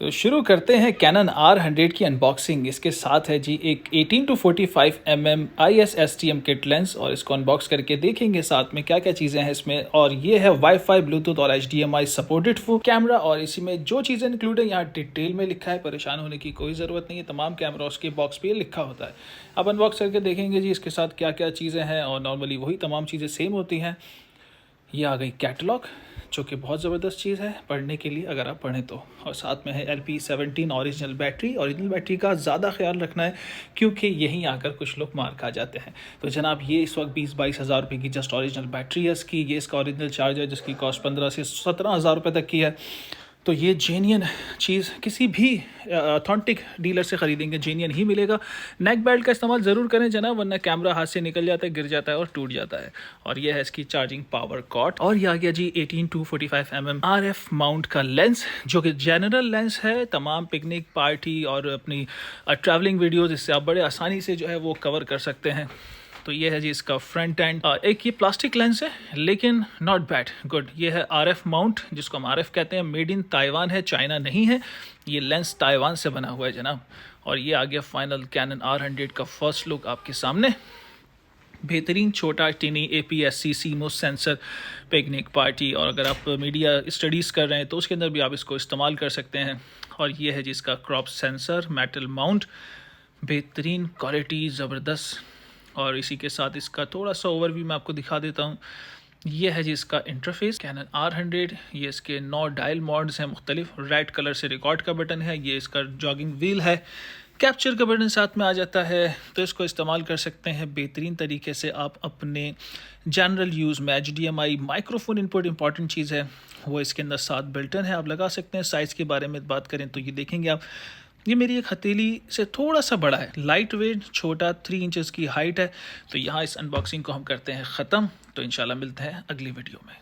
तो शुरू करते हैं कैनन R100 की अनबॉक्सिंग। इसके साथ है जी एक 18 to 45 mm IS STM kit lens और इसको अनबॉक्स करके देखेंगे साथ में क्या क्या चीज़ें हैं इसमें। और ये है वाईफाई, ब्लूटूथ और HDMI सपोर्टेड कैमरा और इसी में जो चीज़ें इंक्लूड है यहाँ डिटेल में लिखा है, परेशान होने की कोई ज़रूरत नहीं है। तमाम कैमरा उसके बॉक्स पे लिखा होता है। अब अनबॉक्स करके देखेंगे जी इसके साथ क्या क्या चीज़ें हैं और नॉर्मली वही तमाम चीज़ें सेम होती हैं। ये आ गई कैटलॉग जो कि बहुत ज़बरदस्त चीज़ है पढ़ने के लिए अगर आप पढ़ें तो। और साथ में है LP17 ओरिजिनल बैटरी का ज़्यादा ख्याल रखना है क्योंकि यहीं आकर कुछ लोग मार खा जाते हैं। तो जनाब ये इस वक्त 20-22 हज़ार रुपये की जस्ट ओरिजिनल बैटरी है इसकी। ये इसका ओरिजिनल चार्जर जिसकी कॉस्ट 15 से 17 हज़ार रुपये तक की है। तो ये जेन्युइन चीज़ किसी भी ऑथेंटिक डीलर से ख़रीदेंगे जेन्युइन ही मिलेगा। नेक बेल्ट का इस्तेमाल ज़रूर करें जनाब, वरना कैमरा हाथ से निकल जाता है, गिर जाता है और टूट जाता है। और ये है इसकी चार्जिंग पावर कॉर्ड। और ये आ गया जी 18 to 45 mm RF माउंट का लेंस जो कि जनरल लेंस है। तमाम पिकनिक, पार्टी और अपनी ट्रैवलिंग वीडियोज़ इससे आप बड़े आसानी से जो है वो कवर कर सकते हैं। तो ये है जी इसका फ्रंट एंड। एक ये प्लास्टिक लेंस है लेकिन नॉट बैड, गुड। ये है RF माउंट जिसको हम RF कहते हैं। मेड इन ताइवान है, चाइना नहीं है। ये लेंस ताइवान से बना हुआ है जनाब। और ये आ गया फाइनल कैनन R100 का फर्स्ट लुक आपके सामने। बेहतरीन छोटा टिनी APS-C CMOS sensor, picnic, party और अगर आप मीडिया स्टडीज़ कर रहे हैं तो उसके अंदर भी आप इसको इस्तेमाल कर सकते हैं। और ये है जी इसका क्रॉप सेंसर, मेटल माउंट, बेहतरीन क्वालिटी, ज़बरदस्त। और इसी के साथ इसका थोड़ा सा ओवरव्यू मैं आपको दिखा देता हूँ। ये है जी इसका इंटरफेस कैनन R100। ये इसके 9 डायल मोड्स हैं मुख्तलिफ। रेड कलर से रिकॉर्ड का बटन है, ये इसका जॉगिंग व्हील है, कैप्चर का बटन साथ में आ जाता है। तो इसको इस्तेमाल कर सकते हैं बेहतरीन तरीके से आप अपने जनरल यूज़ में। HDMI माइक्रोफोन इनपुट इंपॉर्टेंट चीज़ है, वो इसके अंदर साथ बिल्टन है, आप लगा सकते हैं। साइज़ के बारे में बात करें तो ये देखेंगे आप, ये मेरी एक हथेली से थोड़ा सा बड़ा है, लाइट वेट, छोटा, 3 इंचेस की हाइट है। तो यहाँ इस अनबॉक्सिंग को हम करते हैं ख़त्म। तो इंशाल्लाह मिलते हैं अगली वीडियो में।